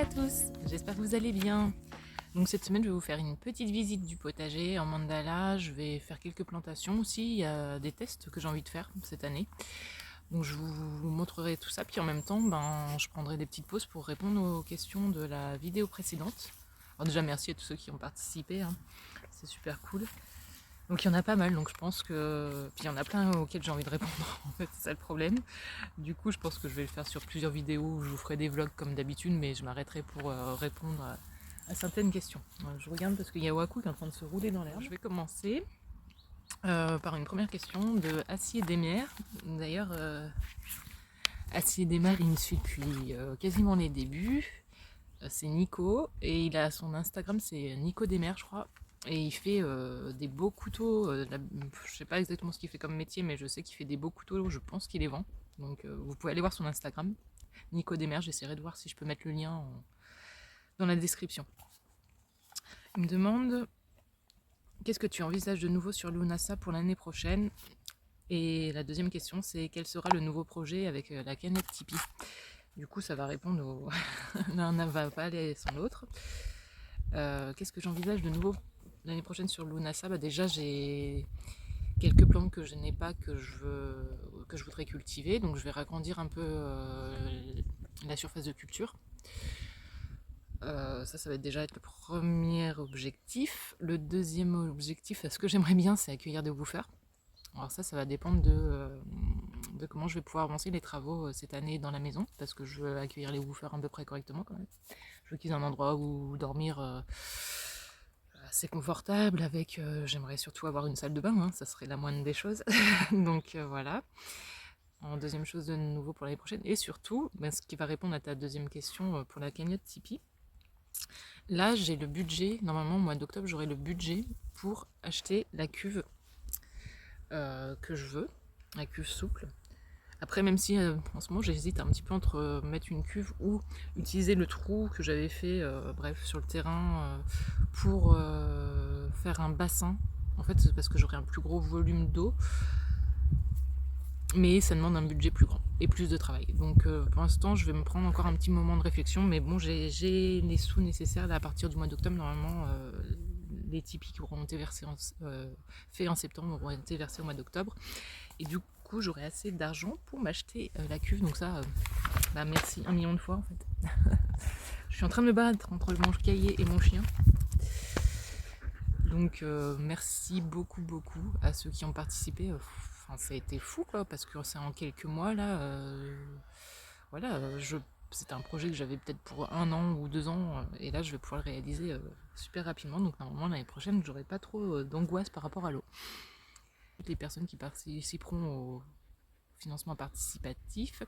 à tous, j'espère que vous allez bien. Donc cette semaine je vais vous faire une petite visite du potager en mandala, je vais faire quelques plantations aussi, il y a des tests que j'ai envie de faire cette année. Donc je vous montrerai tout ça, puis en même temps je prendrai des petites pauses pour répondre aux questions de la vidéo précédente. Alors déjà merci à tous ceux qui ont participé, hein. C'est super cool. Donc il y en a pas mal, donc je pense que... Puis il y en a plein auxquels j'ai envie de répondre, en fait c'est ça le problème. Du coup je pense que je vais le faire sur plusieurs vidéos où je vous ferai des vlogs comme d'habitude, mais je m'arrêterai pour répondre à certaines questions. Je regarde parce qu'il y a Waku qui est en train de se rouler dans l'herbe. Je vais commencer par une première question de Acier Desmers. D'ailleurs, Acier Desmers il me suit depuis quasiment les débuts. C'est Nico, et il a son Instagram, c'est Nico Desmers je crois. Et il fait des beaux couteaux, je sais pas exactement ce qu'il fait comme métier, mais je sais qu'il fait des beaux couteaux, je pense qu'il les vend. Donc vous pouvez aller voir son Instagram, Nico Desmers, j'essaierai de voir si je peux mettre le lien dans la description. Il me demande, qu'est-ce que tu envisages de nouveau sur Lunasa pour l'année prochaine? Et la deuxième question, c'est quel sera le nouveau projet avec la cagnotte Tipeee? Du coup, ça va répondre au... L'un ne va pas aller sans l'autre. Qu'est-ce que j'envisage de nouveau l'année prochaine sur Lunasa? Déjà, j'ai quelques plantes que je n'ai pas que je voudrais cultiver, donc je vais agrandir un peu la surface de culture. Ça va déjà être le premier objectif. Le deuxième objectif, ce que j'aimerais bien, c'est accueillir des woofers. Alors ça va dépendre de comment je vais pouvoir avancer les travaux cette année dans la maison, parce que je veux accueillir les woofers à peu près correctement quand même. Je veux qu'ils aient un endroit où dormir assez confortable, avec, j'aimerais surtout avoir une salle de bain, hein, ça serait la moindre des choses. Donc voilà. En deuxième chose de nouveau pour l'année prochaine. Et surtout, ce qui va répondre à ta deuxième question pour la cagnotte Tipeee. Là, j'ai le budget, normalement au mois d'octobre, j'aurai le budget pour acheter la cuve que je veux, la cuve souple. Après, même si en ce moment j'hésite un petit peu entre mettre une cuve ou utiliser le trou que j'avais fait sur le terrain pour faire un bassin. En fait, c'est parce que j'aurai un plus gros volume d'eau, mais ça demande un budget plus grand et plus de travail. Donc pour l'instant, je vais me prendre encore un petit moment de réflexion, mais bon, j'ai les sous nécessaires là, à partir du mois d'octobre. Normalement, les Tipeee qui auront été versés faits en septembre auront été versés au mois d'octobre. Et du coup, j'aurai assez d'argent pour m'acheter la cuve. Donc ça, merci 1 million de fois en fait. Je suis en train de me battre entre mon cahier et mon chien. Donc merci beaucoup à ceux qui ont participé. Ça a été fou quoi, parce que c'est en quelques mois là. Voilà, c'était un projet que j'avais peut-être pour 1 an ou 2 ans, et là je vais pouvoir le réaliser super rapidement. Donc normalement l'année prochaine, j'aurai pas trop d'angoisse par rapport à l'eau. Toutes les personnes qui participeront au financement participatif,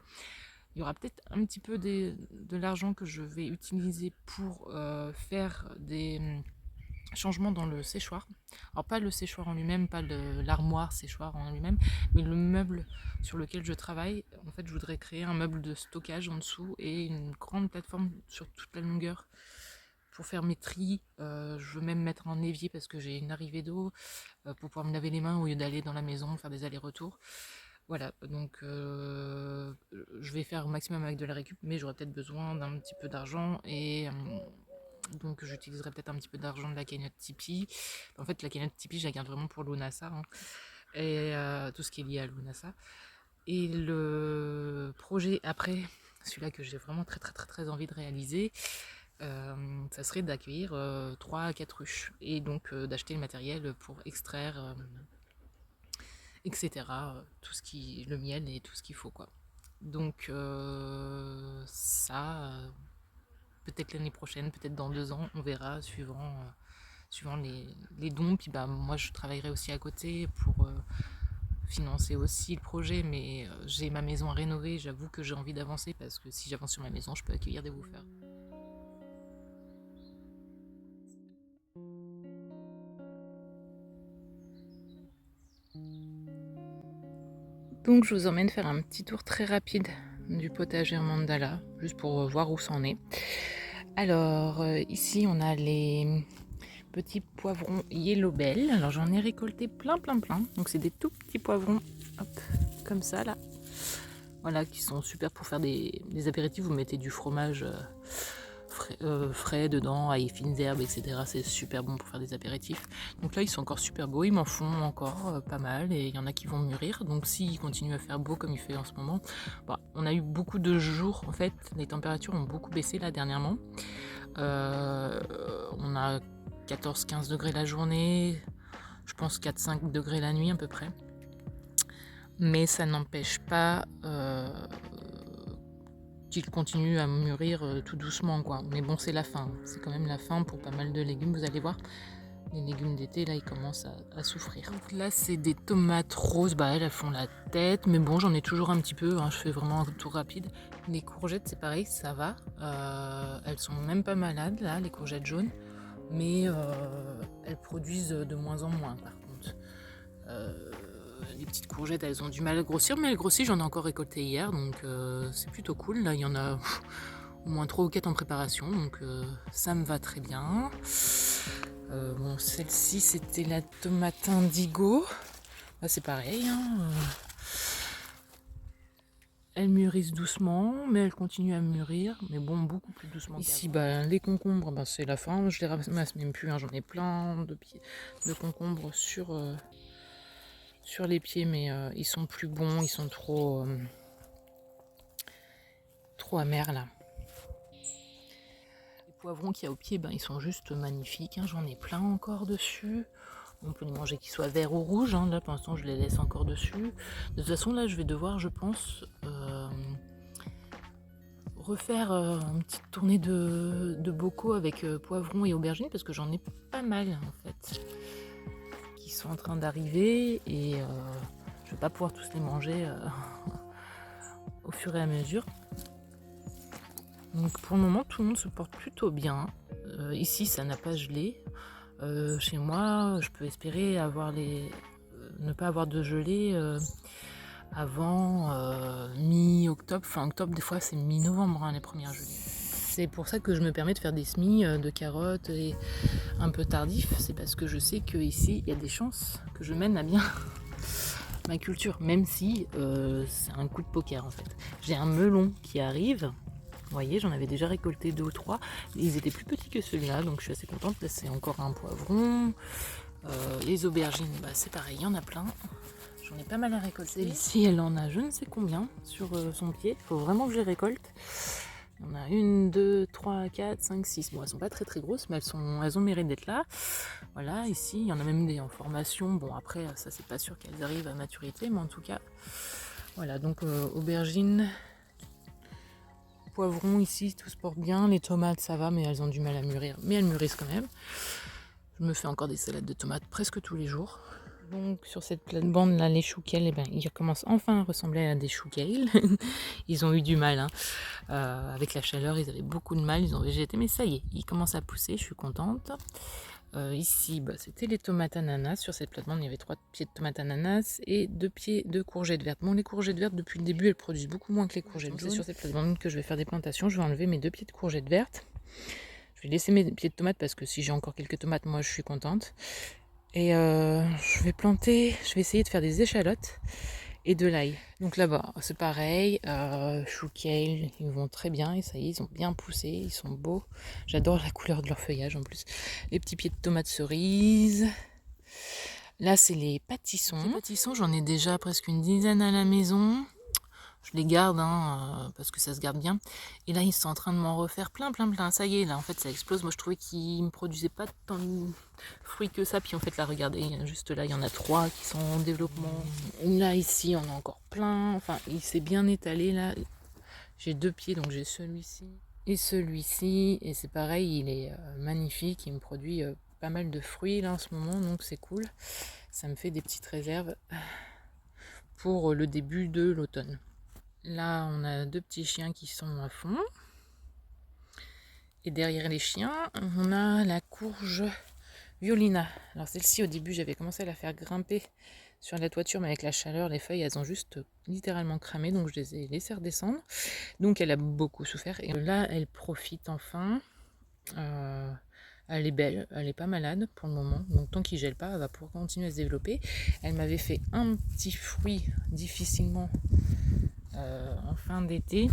il y aura peut-être un petit peu de l'argent que je vais utiliser pour faire des changements dans le séchoir. Alors pas le séchoir en lui-même, pas l'armoire séchoir en lui-même, mais le meuble sur lequel je travaille. En fait, je voudrais créer un meuble de stockage en dessous et une grande plateforme sur toute la longueur pour faire mes tris. Je veux même mettre un évier parce que j'ai une arrivée d'eau pour pouvoir me laver les mains au lieu d'aller dans la maison faire des allers-retours. Voilà, donc je vais faire au maximum avec de la récup, mais j'aurai peut-être besoin d'un petit peu d'argent, et donc j'utiliserai peut-être un petit peu d'argent de la cagnotte Tipeee. En fait, la cagnotte Tipeee, je la garde vraiment pour Lunasa, hein, et tout ce qui est lié à Lunasa. Et le projet après, celui-là que j'ai vraiment très envie de réaliser, ça serait d'accueillir 3 à 4 ruches, et donc d'acheter le matériel pour extraire, etc. Tout ce qui, le miel et tout ce qu'il faut quoi. Donc peut-être l'année prochaine, peut-être dans 2 ans, on verra suivant les dons. Puis moi je travaillerai aussi à côté pour financer aussi le projet, mais j'ai ma maison à rénover, j'avoue que j'ai envie d'avancer parce que si j'avance sur ma maison, je peux accueillir des woofers. Donc je vous emmène faire un petit tour très rapide du potager en mandala, juste pour voir où ça en est. Alors ici on a les petits poivrons Yellow Bell. Alors j'en ai récolté plein. Donc c'est des tout petits poivrons, hop, comme ça là. Voilà, qui sont super pour faire des apéritifs. Vous mettez du fromage frais dedans, avec fines herbes, etc. C'est super bon pour faire des apéritifs. Donc là, ils sont encore super beaux, ils m'en font encore pas mal et il y en a qui vont mûrir. Donc s'ils continuent à faire beau comme il fait en ce moment, on a eu beaucoup de jours, en fait, les températures ont beaucoup baissé là dernièrement. On a 14-15 degrés la journée, je pense 4-5 degrés la nuit à peu près. Mais ça n'empêche pas qu'il continue à mûrir tout doucement, quoi. Mais bon, c'est la fin. C'est quand même la fin pour pas mal de légumes, vous allez voir. Les légumes d'été, là, ils commencent à souffrir. Donc là, c'est des tomates roses. Elles font la tête. Mais bon, j'en ai toujours un petit peu. Je fais vraiment un tour rapide. Les courgettes, c'est pareil, ça va. Elles sont même pas malades, là, les courgettes jaunes. Mais elles produisent de moins en moins, par contre. Les petites courgettes, elles ont du mal à grossir, mais elles grossissent. J'en ai encore récolté hier, donc c'est plutôt cool. Là, il y en a au moins 3 ou 4 en préparation, donc ça me va très bien. Celle-ci, c'était la tomate indigo. Là, c'est pareil. Elles mûrissent doucement, mais elles continuent à mûrir, mais bon, beaucoup plus doucement. Ici, les concombres, c'est la fin. Je les ramasse même plus. J'en ai plein de concombres sur les pieds, mais ils sont plus bons, ils sont trop amers là. Les poivrons qu'il y a au pied, ils sont juste magnifiques, j'en ai plein encore dessus. On peut les manger qu'ils soient verts ou rouges, là pour l'instant je les laisse encore dessus. De toute façon là je vais devoir, je pense, refaire une petite tournée de bocaux avec poivrons et aubergines, parce que j'en ai pas mal en fait qui sont en train d'arriver et je vais pas pouvoir tous les manger au fur et à mesure. Donc pour le moment tout le monde se porte plutôt bien. Ici ça n'a pas gelé. Chez moi je peux espérer ne pas avoir de gelée avant mi-octobre. Fin octobre, des fois c'est mi-novembre les premières gelées. C'est pour ça que je me permets de faire des semis de carottes et un peu tardif. C'est parce que je sais qu'ici il y a des chances que je mène à bien ma culture, même si c'est un coup de poker en fait. J'ai un melon qui arrive. Vous voyez, j'en avais déjà récolté 2 ou 3. Ils étaient plus petits que celui-là, donc je suis assez contente. Là, c'est encore un poivron. Les aubergines, c'est pareil, il y en a plein. J'en ai pas mal à récolter. Ici, elle en a je ne sais combien sur son pied. Il faut vraiment que je les récolte. Il y en a 1, 2, 3, 4, 5, 6. Bon, elles sont pas très très grosses, mais elles ont le mérite d'être là. Voilà, ici, il y en a même des en formation. Bon, après, ça, c'est pas sûr qu'elles arrivent à maturité, mais en tout cas, voilà. Donc, aubergines. Poivrons ici, tout se porte bien. Les tomates, ça va, mais elles ont du mal à mûrir. Mais elles mûrissent quand même. Je me fais encore des salades de tomates presque tous les jours. Donc sur cette plate-bande là, les choux kale, ils commencent enfin à ressembler à des choux kale. Ils ont eu du mal. Avec la chaleur, ils avaient beaucoup de mal. Ils ont végété, mais ça y est, ils commencent à pousser. Je suis contente. Ici, c'était les tomates ananas. Sur cette plate-bande, il y avait 3 pieds de tomates ananas et 2 pieds de courgettes vertes. Bon, les courgettes vertes, depuis le début, elles produisent beaucoup moins que les courgettes jaunes. C'est sur cette plate-bande que je vais faire des plantations. Je vais enlever mes 2 pieds de courgettes vertes. Je vais laisser mes pieds de tomates parce que si j'ai encore quelques tomates, moi, je suis contente. Et je vais essayer de faire des échalotes et de l'ail. Donc là-bas, c'est pareil, chou kale, ils vont très bien, et ça y est, ils ont bien poussé, ils sont beaux. J'adore la couleur de leur feuillage en plus. Les petits pieds de tomates cerises. Là, c'est les pâtissons. Les pâtissons, j'en ai déjà presque une dizaine à la maison. Je les garde parce que ça se garde bien. Et là, ils sont en train de m'en refaire plein. Ça y est, là, en fait, ça explose. Moi, je trouvais qu'ils ne me produisaient pas tant de fruits que ça. Puis en fait, là, regardez, juste là, il y en a 3 qui sont en développement. Là, ici, on a encore plein. Enfin, il s'est bien étalé, là. J'ai 2 pieds, donc j'ai celui-ci et celui-ci. Et c'est pareil, il est magnifique. Il me produit pas mal de fruits, là, en ce moment. Donc, c'est cool. Ça me fait des petites réserves pour le début de l'automne. Là, on a 2 petits chiens qui sont à fond. Et derrière les chiens, on a la courge violina. Alors celle-ci, au début, j'avais commencé à la faire grimper sur la toiture, mais avec la chaleur, les feuilles, elles ont juste littéralement cramé, donc je les ai laissées redescendre. Donc elle a beaucoup souffert. Et là, elle profite enfin. Elle est belle, elle est pas malade pour le moment. Donc tant qu'il gèle pas, elle va pouvoir continuer à se développer. Elle m'avait fait un petit fruit difficilement en fin d'été.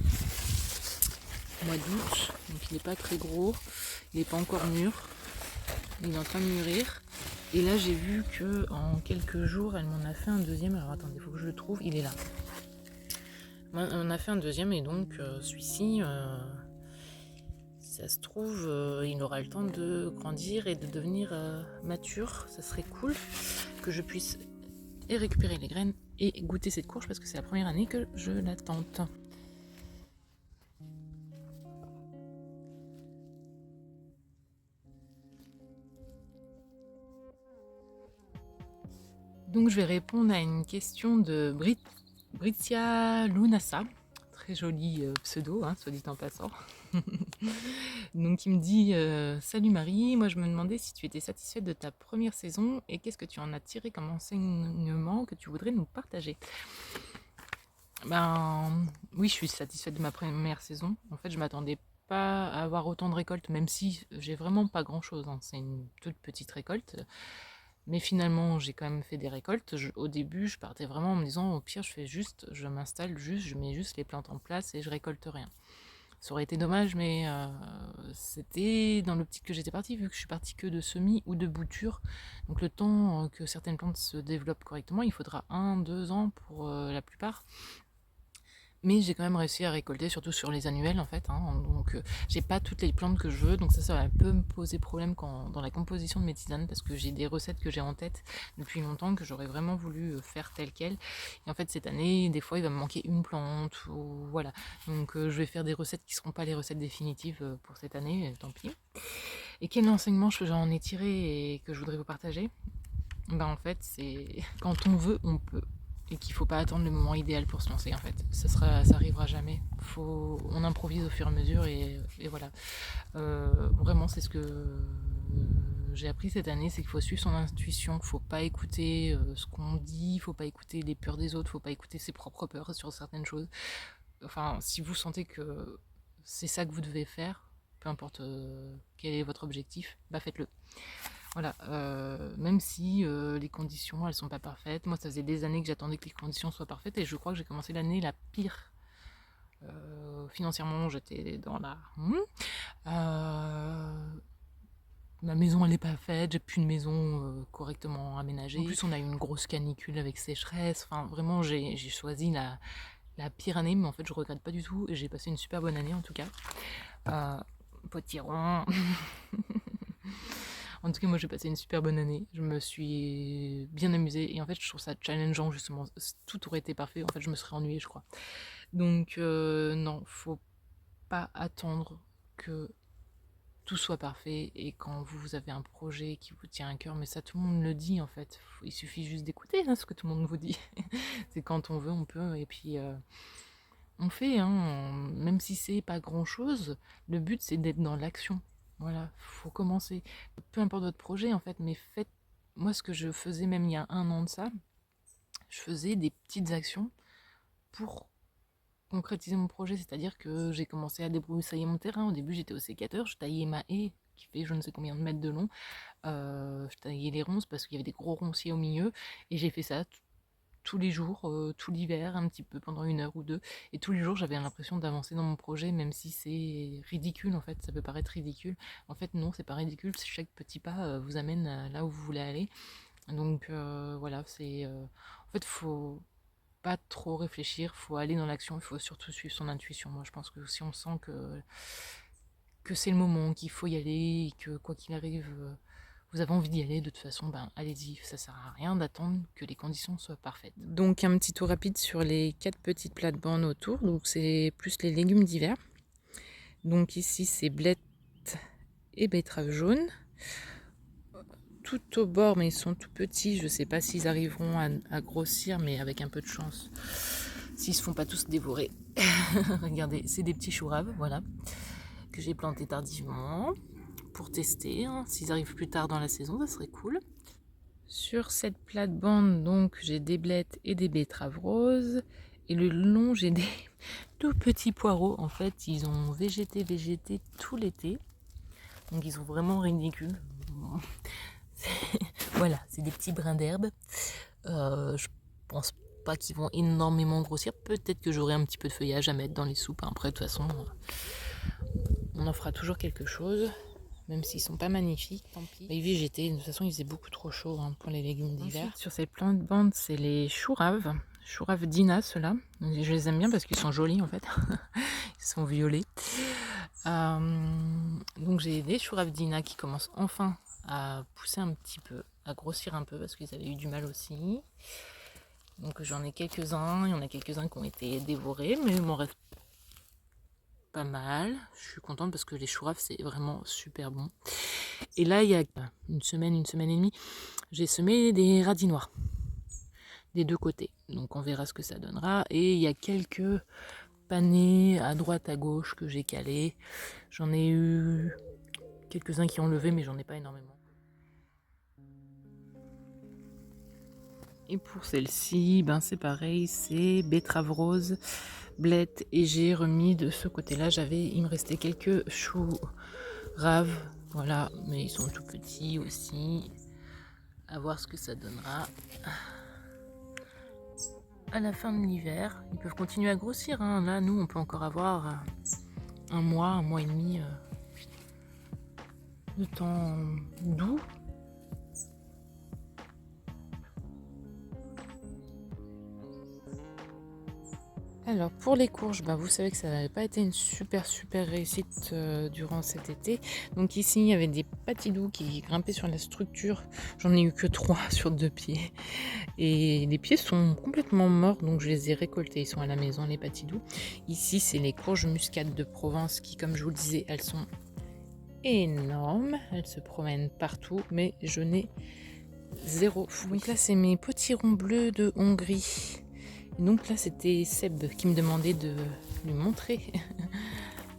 mois d'août, donc il n'est pas très gros, il n'est pas encore mûr, il est en train de mûrir. Et là j'ai vu que en quelques jours elle m'en a fait un deuxième. Alors attendez, il faut que je le trouve, il est là. On a fait un deuxième et donc celui-ci, ça se trouve, il aura le temps de grandir et de devenir mature. Ça serait cool que je puisse récupérer les graines et goûter cette courge parce que c'est la première année que je la tente. Donc je vais répondre à une question de Britia Lunasa, très joli pseudo, soit dit en passant. Donc il me dit salut Marie, moi je me demandais si tu étais satisfaite de ta première saison et qu'est-ce que tu en as tiré comme enseignement que tu voudrais nous partager. Ben oui, je suis satisfaite de ma première saison. En fait, je m'attendais pas à avoir autant de récoltes, même si j'ai vraiment pas grand chose. C'est une toute petite récolte. Mais finalement, j'ai quand même fait des récoltes. Au début, je partais vraiment en me disant, au pire, je m'installe juste, je mets juste les plantes en place et je récolte rien. Ça aurait été dommage, mais c'était dans l'optique que j'étais partie, vu que je suis partie que de semis ou de boutures. Donc le temps que certaines plantes se développent correctement, il faudra 1-2 ans pour la plupart. Mais j'ai quand même réussi à récolter, surtout sur les annuels en fait. Donc j'ai pas toutes les plantes que je veux, donc ça peut me poser problème dans la composition de mes tisanes, parce que j'ai des recettes que j'ai en tête depuis longtemps que j'aurais vraiment voulu faire telles quelles. Et en fait cette année, des fois il va me manquer une plante, ou voilà. Donc je vais faire des recettes qui seront pas les recettes définitives pour cette année, tant pis. Et quel enseignement j'en ai tiré et que je voudrais vous partager? Ben en fait c'est quand on veut, on peut. Et qu'il faut pas attendre le moment idéal pour se lancer en fait. Ça arrivera jamais. On improvise au fur et à mesure et voilà. Vraiment c'est ce que j'ai appris cette année, c'est qu'il faut suivre son intuition, qu'il faut pas écouter ce qu'on dit, il faut pas écouter les peurs des autres, il faut pas écouter ses propres peurs sur certaines choses. Enfin, si vous sentez que c'est ça que vous devez faire, peu importe quel est votre objectif, bah faites-le. Voilà, même si les conditions elles sont pas parfaites. Moi ça faisait des années que j'attendais que les conditions soient parfaites et je crois que j'ai commencé l'année la pire. Financièrement j'étais dans la... ma maison elle n'est pas faite, j'ai plus une maison correctement aménagée. En plus on a eu une grosse canicule avec sécheresse. Enfin vraiment j'ai choisi la pire année, mais en fait je regrette pas du tout et j'ai passé une super bonne année en tout cas. Potiron. En tout cas, moi j'ai passé une super bonne année. Je me suis bien amusée et en fait, je trouve ça challengeant justement. Tout aurait été parfait, en fait, je me serais ennuyée, je crois. Donc, non, faut pas attendre que tout soit parfait et quand vous avez un projet qui vous tient à cœur, mais ça tout le monde le dit en fait. Il suffit juste d'écouter ce que tout le monde vous dit. C'est quand on veut, on peut et puis. On fait, même si c'est pas grand chose, le but c'est d'être dans l'action. Voilà, faut commencer. Peu importe votre projet en fait, mais faites. Moi, ce que je faisais même il y a 1 an de ça, je faisais des petites actions pour concrétiser mon projet. C'est-à-dire que j'ai commencé à débroussailler mon terrain. Au début, j'étais au sécateur, je taillais ma haie qui fait je ne sais combien de mètres de long. Je taillais les ronces parce qu'il y avait des gros ronciers au milieu et j'ai fait ça tous les jours, tout l'hiver, un petit peu pendant 1 heure ou 2. Et tous les jours, j'avais l'impression d'avancer dans mon projet, même si c'est ridicule, en fait, ça peut paraître ridicule. En fait, non, c'est pas ridicule, chaque petit pas vous amène là où vous voulez aller. Donc voilà, en fait, faut pas trop réfléchir, faut aller dans l'action, il faut surtout suivre son intuition. Moi, je pense que si on sent que c'est le moment, qu'il faut y aller, et que quoi qu'il arrive, vous avez envie d'y aller, de toute façon, allez-y, ça sert à rien d'attendre que les conditions soient parfaites. Donc un petit tour rapide sur les 4 petites plates-bandes autour, donc c'est plus les légumes d'hiver. Donc ici c'est blettes et betteraves jaunes. Tout au bord, mais ils sont tout petits, je ne sais pas s'ils arriveront à grossir, mais avec un peu de chance, s'ils se font pas tous dévorer. Regardez, c'est des petits choux raves, voilà, que j'ai plantés tardivement. Pour tester, s'ils arrivent plus tard dans la saison, ça serait cool. Sur cette plate-bande, donc, j'ai des blettes et des betteraves roses. Et le long, j'ai des tout petits poireaux. En fait, ils ont végété tout l'été. Donc, ils sont vraiment ridicules. Voilà, c'est des petits brins d'herbe. Je pense pas qu'ils vont énormément grossir. Peut-être que j'aurai un petit peu de feuillage à mettre dans les soupes. Après, de toute façon, on en fera toujours quelque chose, même s'ils sont pas magnifiques, tant pis. Ils végétaient, de toute façon il faisait beaucoup trop chaud pour les légumes d'hiver. Sur cette plante-bande, c'est les choux raves Dina, ceux-là. Je les aime bien parce qu'ils sont jolis en fait, ils sont violets. Donc j'ai des choux raves Dina qui commencent enfin à pousser un petit peu, à grossir un peu parce qu'ils avaient eu du mal aussi. Donc j'en ai quelques-uns, il y en a quelques-uns qui ont été dévorés, mais il m'en reste pas mal. Je suis contente parce que les choux raves c'est vraiment super bon. Et là il y a une semaine et demie, j'ai semé des radis noirs des deux côtés. Donc on verra ce que ça donnera. Et il y a quelques panais à droite à gauche que j'ai calés. J'en ai eu quelques-uns qui ont levé mais j'en ai pas énormément. Et pour celle-ci, ben c'est pareil, c'est betterave rose, blette, et j'ai remis de ce côté-là, il me restait quelques choux raves, voilà, mais ils sont tout petits aussi. À voir ce que ça donnera à la fin de l'hiver. Ils peuvent continuer à grossir, hein. Là nous on peut encore avoir un mois et demi de temps doux. Alors pour les courges, vous savez que ça n'avait pas été une super réussite durant cet été. Donc ici il y avait des patidous qui grimpaient sur la structure. J'en ai eu que 3 sur 2 pieds. Et les pieds sont complètement morts, donc je les ai récoltés. Ils sont à la maison, les patidous. Ici c'est les courges muscades de Provence qui, comme je vous le disais, elles sont énormes. Elles se promènent partout, mais je n'ai zéro fruit. Donc là c'est mes potirons bleus de Hongrie. Donc là c'était Seb qui me demandait de lui montrer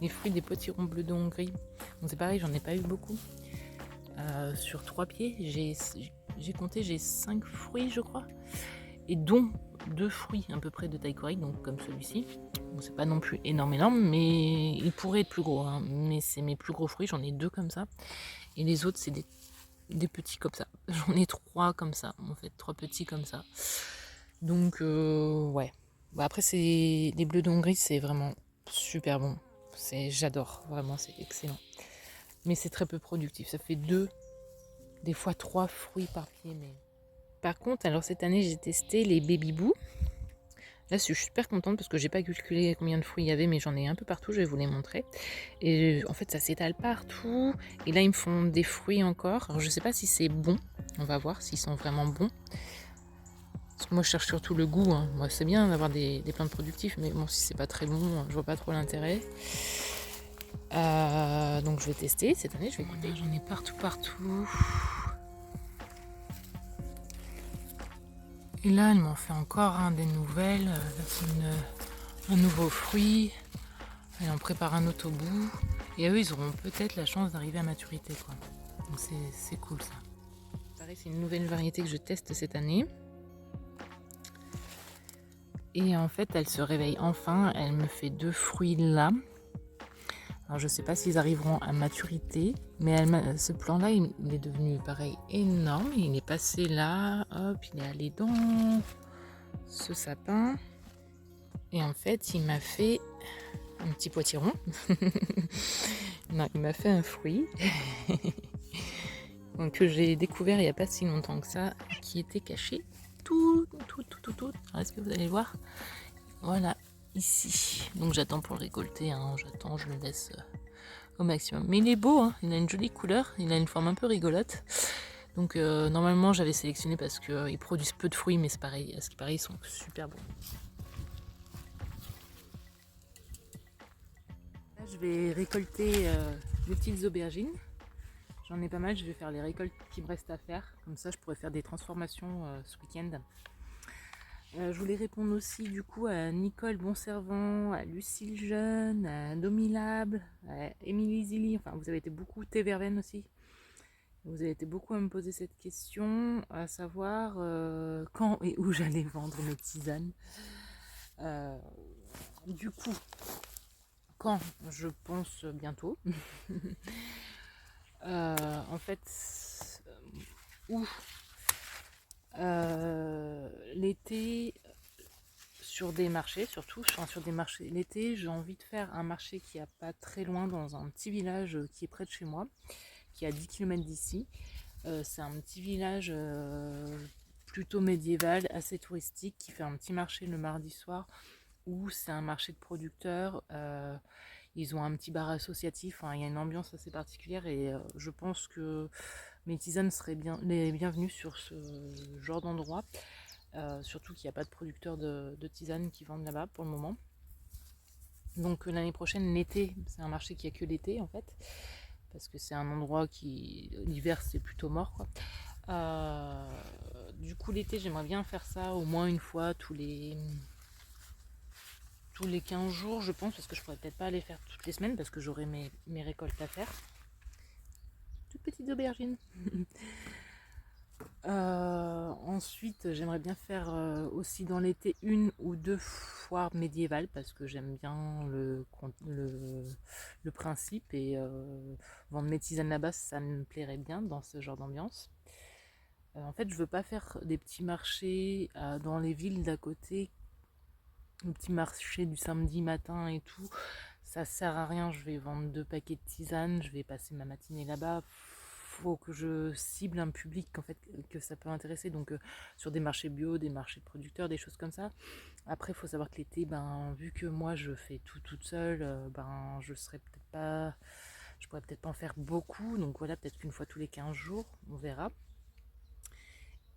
les fruits des potirons bleus de Hongrie. Donc c'est pareil, j'en ai pas eu beaucoup. Sur 3 pieds, j'ai compté, j'ai 5 fruits je crois. Et dont 2 fruits à peu près de taille correcte, donc comme celui-ci. Donc c'est pas non plus énorme, mais il pourrait être plus gros. Hein. Mais c'est mes plus gros fruits, j'en ai 2 comme ça. Et les autres c'est des petits comme ça. J'en ai 3 comme ça, en fait 3 petits comme ça. Donc ouais. Après c'est les bleus d'Hongrie, c'est vraiment super bon. J'adore, vraiment c'est excellent. Mais c'est très peu productif. Ça fait 2, des fois 3 fruits par pied. Mais par contre, alors cette année j'ai testé les Baby Boo. Là je suis super contente parce que j'ai pas calculé combien de fruits il y avait, mais j'en ai un peu partout, je vais vous les montrer. Et en fait ça s'étale partout. Et là ils me font des fruits encore. Alors je sais pas si c'est bon. On va voir s'ils sont vraiment bons. Moi je cherche surtout le goût, hein. Moi c'est bien d'avoir des plantes productives, mais bon si c'est pas très bon, je vois pas trop l'intérêt. Donc je vais tester cette année, je vais goûter. J'en ai partout. Et là elle m'en fait encore des nouvelles. Là c'est un nouveau fruit. Elle en prépare un autre au bout. Et eux ils auront peut-être la chance d'arriver à maturité quoi. Donc c'est cool ça. Pareil c'est une nouvelle variété que je teste cette année. Et en fait, elle se réveille enfin. Elle me fait 2 fruits là. Alors, je ne sais pas s'ils arriveront à maturité. Mais ce plan-là, il est devenu pareil énorme. Il est passé là. Hop, il est allé dans ce sapin. Et en fait, il m'a fait un petit potiron. Non, il m'a fait un fruit. Donc, que j'ai découvert il n'y a pas si longtemps que ça. Qui était caché tout. Alors, est-ce que vous allez le voir? Voilà, ici. Donc j'attends pour le récolter, hein. J'attends, je le laisse au maximum. Mais il est beau, hein. Il a une jolie couleur, il a une forme un peu rigolote. Donc normalement j'avais sélectionné parce qu'ils produisent peu de fruits, mais c'est pareil, à ce qui paraît ils sont super bons. Là je vais récolter des petites aubergines. J'en ai pas mal, je vais faire les récoltes qui me restent à faire. Comme ça je pourrais faire des transformations ce week-end. Je voulais répondre aussi du coup à Nicole Bonservant, à Lucille Jeune, à Domilab, à Émilie Zilly. Enfin, vous avez été beaucoup, Thé Verveine aussi. Vous avez été beaucoup à me poser cette question, à savoir quand et où j'allais vendre mes tisanes. Du coup, quand je pense bientôt. En fait, où l'été, sur des marchés surtout, enfin, sur des marchés. L'été, j'ai envie de faire un marché qui est pas très loin dans un petit village qui est près de chez moi, qui est à 10 km d'ici. C'est un petit village plutôt médiéval, assez touristique, qui fait un petit marché le mardi soir où c'est un marché de producteurs. Ils ont un petit bar associatif, hein, il y a une ambiance assez particulière et je pense que mes tisanes seraient les bienvenues sur ce genre d'endroit. Surtout qu'il n'y a pas de producteurs de tisanes qui vendent là-bas pour le moment. Donc l'année prochaine, l'été, c'est un marché qui a que l'été en fait, parce que c'est un endroit qui, l'hiver, c'est plutôt mort, quoi. Du coup, l'été, j'aimerais bien faire ça au moins une fois tous les 15 jours, je pense, parce que je pourrais peut-être pas aller faire toutes les semaines, parce que j'aurai mes récoltes à faire. Toutes petites aubergines. Ensuite, j'aimerais bien faire aussi dans l'été 1 ou 2 foires médiévales parce que j'aime bien le principe et vendre mes tisanes là-bas, ça me plairait bien dans ce genre d'ambiance. En fait, je veux pas faire des petits marchés dans les villes d'à côté, le petit marché du samedi matin et tout. Ça sert à rien, je vais vendre 2 paquets de tisanes, je vais passer ma matinée là-bas. Faut que je cible un public en fait que ça peut intéresser, donc sur des marchés bio, des marchés de producteurs, des choses comme ça. Après, il faut savoir que l'été, ben vu que moi je fais tout toute seule, ben je pourrais peut-être pas en faire beaucoup, donc voilà, peut-être qu'une fois tous les 15 jours, on verra.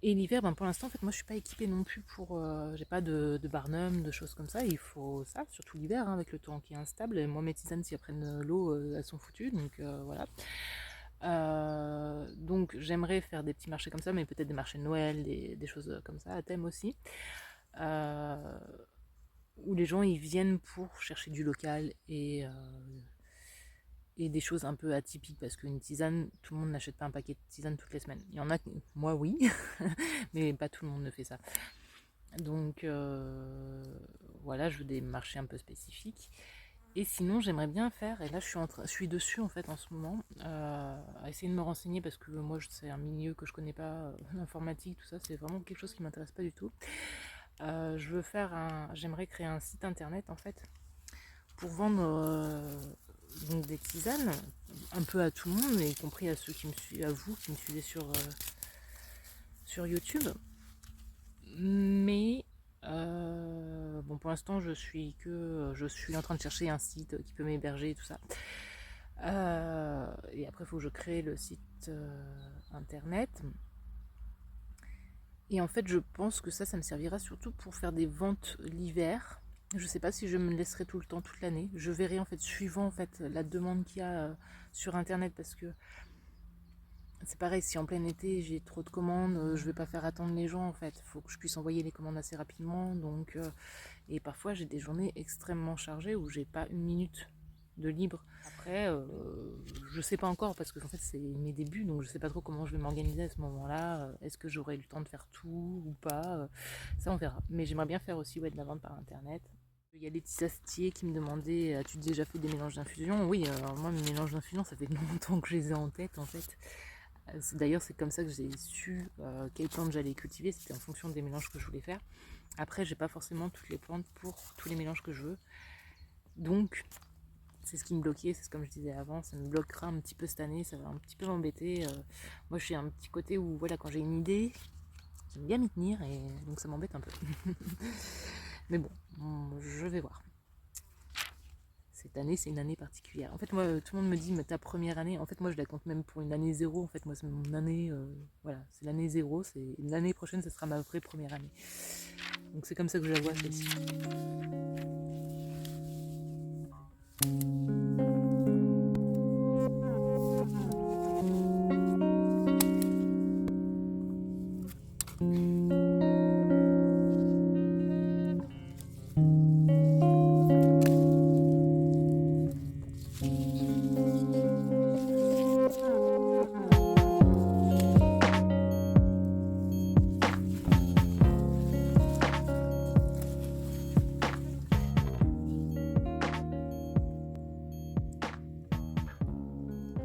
Et l'hiver, ben pour l'instant, en fait, moi je suis pas équipée non plus pour. J'ai pas de barnum, de choses comme ça. Il faut ça, surtout l'hiver, hein, avec le temps qui est instable. Et moi, mes tisanes, si elles prennent l'eau, elles sont foutues. Donc voilà. Donc j'aimerais faire des petits marchés comme ça, mais peut-être des marchés de Noël, des choses comme ça, à thème aussi. Euh, où les gens ils viennent pour chercher du local et des choses un peu atypiques parce qu'une tisane, tout le monde n'achète pas un paquet de tisane toutes les semaines. Il y en a, moi oui, mais pas tout le monde ne fait ça. Donc voilà, je veux des marchés un peu spécifiques. Et sinon, j'aimerais bien faire, et là je suis dessus en fait en ce moment, à essayer de me renseigner parce que moi c'est un milieu que je connais pas, l'informatique, tout ça, c'est vraiment quelque chose qui m'intéresse pas du tout. J'aimerais créer un site internet en fait pour vendre donc des tisanes un peu à tout le monde, y compris à ceux qui me suivent, à vous qui me suivez sur YouTube. Mais bon, pour l'instant, je suis en train de chercher un site qui peut m'héberger et tout ça. Et après, il faut que je crée le site internet. Et en fait, je pense que ça me servira surtout pour faire des ventes l'hiver. Je sais pas si je me laisserai tout le temps, toute l'année. Je verrai en fait, suivant en fait la demande qu'il y a sur internet, parce que c'est pareil, si en plein été j'ai trop de commandes, je vais pas faire attendre les gens en fait. Il faut que je puisse envoyer les commandes assez rapidement. Donc, et parfois j'ai des journées extrêmement chargées où j'ai pas une minute de libre. Après, je sais pas encore parce que en fait c'est mes débuts, donc je sais pas trop comment je vais m'organiser à ce moment-là. Est-ce que j'aurai le temps de faire tout ou pas? Ça on verra. Mais j'aimerais bien faire aussi de la vente par internet. Il y a Laetitia Stier qui me demandait as-tu déjà fait des mélanges d'infusion? Oui, alors moi mes mélanges d'infusion ça fait longtemps que je les ai en tête en fait. D'ailleurs, c'est comme ça que j'ai su quelles plantes j'allais cultiver. C'était en fonction des mélanges que je voulais faire. Après, j'ai pas forcément toutes les plantes pour tous les mélanges que je veux. Donc, c'est ce qui me bloquait. C'est comme je disais avant, ça me bloquera un petit peu cette année. Ça va un petit peu m'embêter. Moi, je suis un petit côté où, voilà, quand j'ai une idée, j'aime bien m'y tenir et donc ça m'embête un peu. Mais bon, je vais voir. Cette année, c'est une année particulière. En fait, moi, tout le monde me dit, mais ta première année, en fait, moi, je la compte même pour une année zéro. En fait, moi, c'est mon année, voilà, c'est l'année zéro. L'année prochaine, ce sera ma vraie première année. Donc, c'est comme ça que je la vois, celle-ci.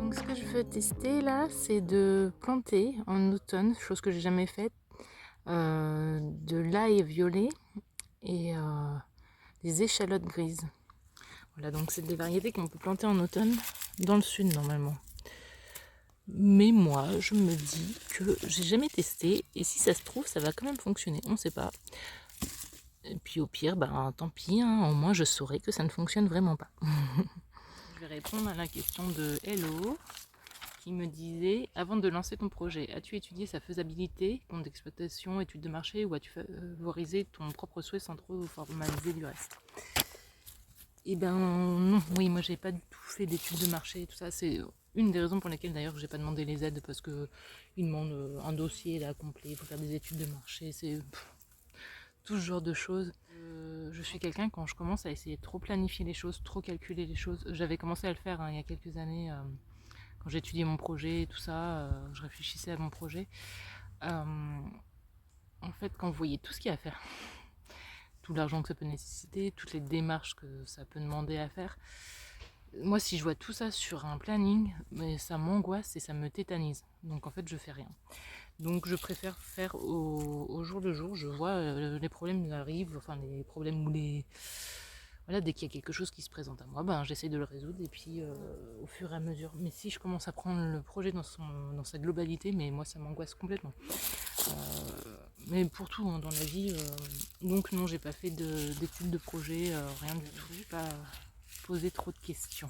Donc ce que je veux tester là, c'est de planter en automne, chose que j'ai jamais faite, de l'ail violet et des échalotes grises. Voilà, donc c'est des variétés qu'on peut planter en automne dans le sud normalement. Mais moi, je me dis que j'ai jamais testé et si ça se trouve, ça va quand même fonctionner. On ne sait pas. Et puis au pire, ben tant pis, hein, au moins je saurai que ça ne fonctionne vraiment pas. Je vais répondre à la question de Hello qui me disait: avant de lancer ton projet, as-tu étudié sa faisabilité, compte d'exploitation, études de marché, ou as-tu favorisé ton propre souhait sans trop formaliser du reste? Eh ben non, oui, moi j'ai pas du tout fait d'études de marché et tout ça. C'est une des raisons pour lesquelles d'ailleurs j'ai pas demandé les aides, parce que ils demandent un dossier là complet, il faut faire des études de marché, c'est tout ce genre de choses. Je suis quelqu'un, quand je commence à essayer de trop planifier les choses, trop calculer les choses, j'avais commencé à le faire il y a quelques années, quand j'étudiais mon projet et tout ça, je réfléchissais à mon projet. En fait, quand vous voyez tout ce qu'il y a à faire, tout l'argent que ça peut nécessiter, toutes les démarches que ça peut demander à faire, moi si je vois tout ça sur un planning, mais ça m'angoisse et ça me tétanise. Donc en fait je fais rien. Donc je préfère faire au jour le jour. Je vois les problèmes arrivent, enfin les problèmes ou les... Voilà, dès qu'il y a quelque chose qui se présente à moi, ben, j'essaie de le résoudre et puis au fur et à mesure. Mais si je commence à prendre le projet dans sa globalité, mais moi ça m'angoisse complètement. Mais pour tout hein, dans la vie, donc non, j'ai pas fait d'études de projet, rien du tout. J'ai pas posé trop de questions.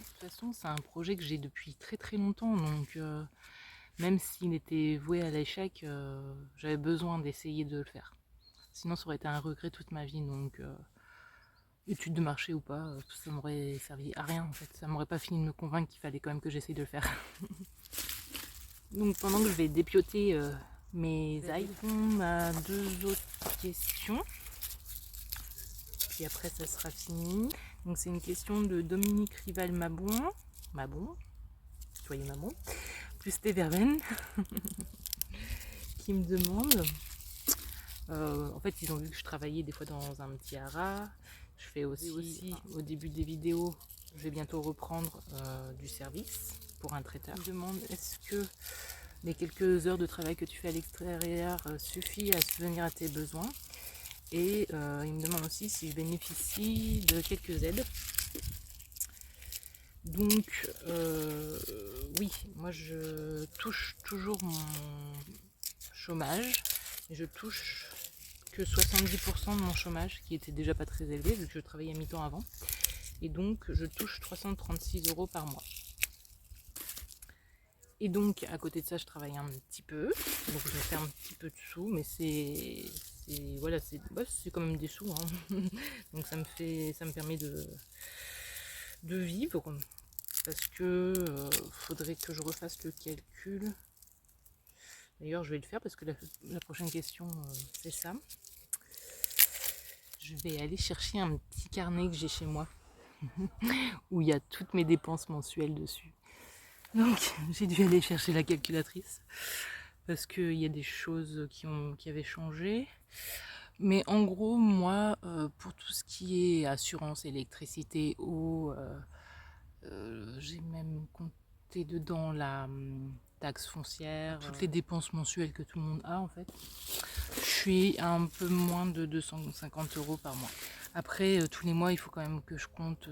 De toute façon, c'est un projet que j'ai depuis très très longtemps, donc même s'il était voué à l'échec, j'avais besoin d'essayer de le faire. Sinon, ça aurait été un regret toute ma vie, donc études de marché ou pas, ça m'aurait servi à rien en fait. Ça m'aurait pas fini de me convaincre qu'il fallait quand même que j'essaye de le faire. Donc pendant que je vais dépioter mes ailes, on a deux autres questions. Puis après, ça sera fini. Donc c'est une question de Dominique Rival Mabon, soyez Mabon, plus Verveine, qui me demande. En fait, ils ont vu que je travaillais des fois dans un petit haras. Je fais aussi au début des vidéos, je vais bientôt reprendre du service pour un traiteur. Ils me demandent est-ce que les quelques heures de travail que tu fais à l'extérieur suffit à subvenir à tes besoins. Et il me demande aussi si je bénéficie de quelques aides. Donc oui, moi je touche toujours mon chômage, et je touche que 70% de mon chômage, qui était déjà pas très élevé vu que je travaillais à mi-temps avant, et donc je touche 336 € par mois. Et donc à côté de ça je travaille un petit peu, donc je me fais un petit peu de sous, mais c'est voilà, c'est quand même des sous hein. Donc ça me permet de vivre, parce que faudrait que je refasse le calcul. D'ailleurs je vais le faire parce que la prochaine question c'est ça. Je vais aller chercher un petit carnet que j'ai chez moi où il y a toutes mes dépenses mensuelles dessus. Donc j'ai dû aller chercher la calculatrice parce qu'il y a des choses qui avaient changé. Mais en gros, moi, pour tout ce qui est assurance, électricité, eau, j'ai même compté dedans la taxe foncière, toutes les dépenses mensuelles que tout le monde a en fait. Je suis à un peu moins de 250 € par mois. Après, tous les mois, il faut quand même que je compte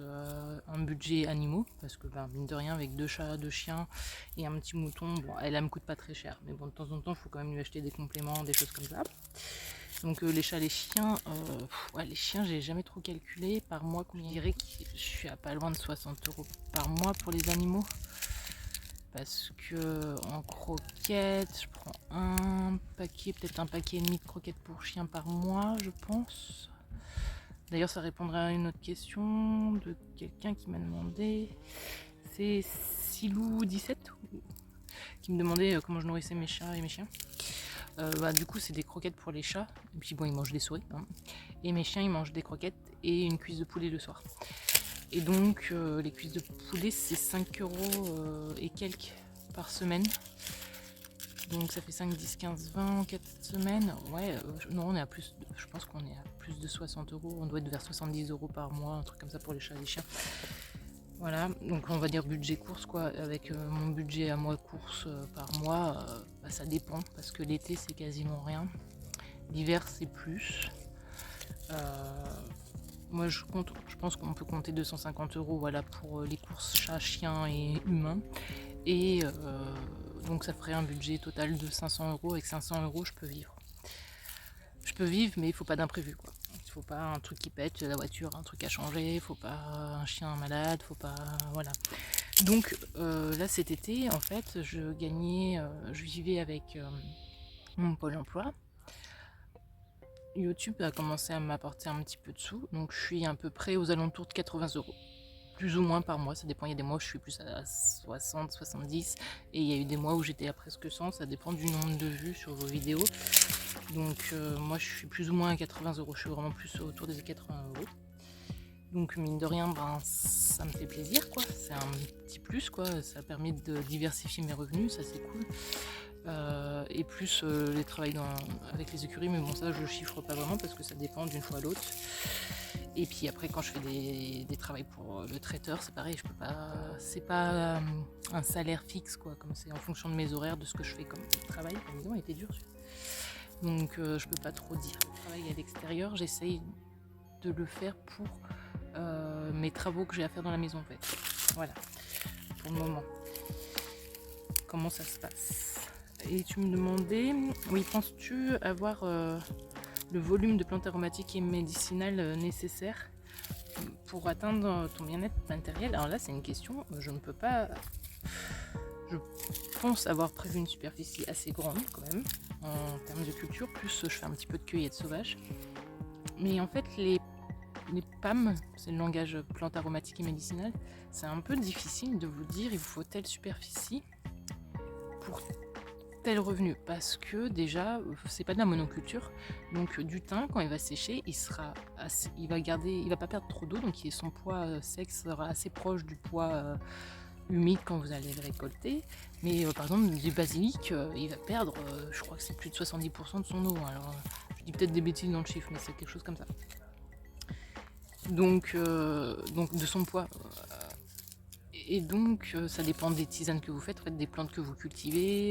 un budget animaux, parce que mine de rien, avec 2 chats, 2 chiens et un petit mouton, bon, elle me coûte pas très cher, mais bon, de temps en temps, il faut quand même lui acheter des compléments, des choses comme ça. Donc les chats, les chiens, les chiens, j'ai jamais trop calculé par mois combien. Je dirais que je suis à pas loin de 60 € par mois pour les animaux. Parce que en croquettes, je prends un paquet, peut-être un paquet et demi de croquettes pour chien par mois, je pense. D'ailleurs, ça répondrait à une autre question de quelqu'un qui m'a demandé. C'est Silou17 qui me demandait comment je nourrissais mes chats et mes chiens. Du coup, c'est des croquettes pour les chats. Et puis bon, ils mangent des souris. Hein. Et mes chiens, ils mangent des croquettes et une cuisse de poulet le soir. Et donc les cuisses de poulet c'est 5 € et quelques par semaine. Donc ça fait 5, 10, 15, 20, 4 semaines. Ouais, non, on est à plus, je pense qu'on est à plus de 60 €. On doit être vers 70 € par mois, un truc comme ça pour les chats et les chiens. Voilà, donc on va dire budget course quoi, avec mon budget à moi course par mois, bah, ça dépend parce que l'été c'est quasiment rien, l'hiver c'est plus. Moi je pense qu'on peut compter 250 € voilà, pour les courses chat, chien et humain. Et donc ça ferait un budget total de 500 €. Avec 500 € je peux vivre. Je peux vivre mais il faut pas d'imprévu quoi. Il faut pas un truc qui pète, la voiture, un truc à changer, il faut pas un chien malade, faut pas. Voilà. Donc là cet été en fait je vivais avec mon pôle emploi. YouTube a commencé à m'apporter un petit peu de sous, donc je suis à peu près aux alentours de 80 €. Plus ou moins par mois, ça dépend, il y a des mois où je suis plus à 60, 70, et il y a eu des mois où j'étais à presque 100, ça dépend du nombre de vues sur vos vidéos. Donc moi je suis plus ou moins à 80 €, je suis vraiment plus autour des 80 €. Donc mine de rien, ben, ça me fait plaisir quoi, c'est un petit plus quoi, ça permet de diversifier mes revenus, ça c'est cool. Et plus les travails avec les écuries, mais bon ça je chiffre pas vraiment parce que ça dépend d'une fois à l'autre. Et puis après quand je fais des travails pour le traiteur, c'est pareil, je peux pas, c'est pas un salaire fixe quoi, comme c'est en fonction de mes horaires, de ce que je fais comme travail. Évidemment, il était dur celui-là. Donc je peux pas trop dire. Le travail à l'extérieur, j'essaye de le faire pour mes travaux que j'ai à faire dans la maison en fait. Voilà, pour le moment. Comment ça se passe? Et tu me demandais, oui, penses-tu avoir le volume de plantes aromatiques et médicinales nécessaire pour atteindre ton bien-être matériel? Alors là, c'est une question, je ne peux pas. Je pense avoir prévu une superficie assez grande quand même en termes de culture, plus je fais un petit peu de cueillette sauvage. Mais en fait, les PAM, c'est le langage plantes aromatiques et médicinales, c'est un peu difficile de vous dire il vous faut telle superficie pour tel revenu, parce que déjà c'est pas de la monoculture, donc du thym quand il va sécher il va pas perdre trop d'eau, donc son poids sec sera assez proche du poids humide quand vous allez le récolter. Mais par exemple du basilic il va perdre je crois que c'est plus de 70% de son eau, alors je dis peut-être des bêtises dans le chiffre mais c'est quelque chose comme ça, donc de son poids. Et donc ça dépend des tisanes que vous faites, des plantes que vous cultivez,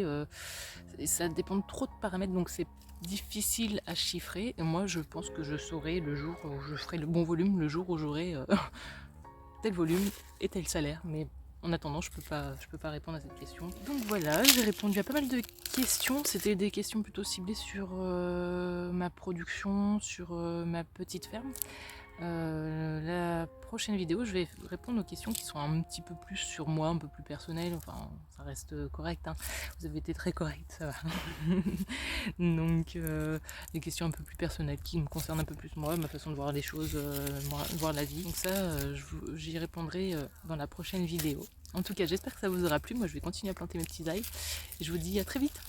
et ça dépend de trop de paramètres, donc c'est difficile à chiffrer. Et moi je pense que je saurai le jour où je ferai le bon volume, le jour où j'aurai tel volume et tel salaire. Mais en attendant, je peux pas répondre à cette question. Donc voilà, j'ai répondu à pas mal de questions. C'était des questions plutôt ciblées sur ma production, sur ma petite ferme. La prochaine vidéo, je vais répondre aux questions qui sont un petit peu plus sur moi, un peu plus personnelles. Enfin, ça reste correct, hein. Vous avez été très correct, ça va. Donc, des questions un peu plus personnelles qui me concernent un peu plus moi, ma façon de voir les choses, voir la vie. Donc ça, j'y répondrai dans la prochaine vidéo. En tout cas, j'espère que ça vous aura plu. Moi, je vais continuer à planter mes petits ails. Et je vous dis à très vite.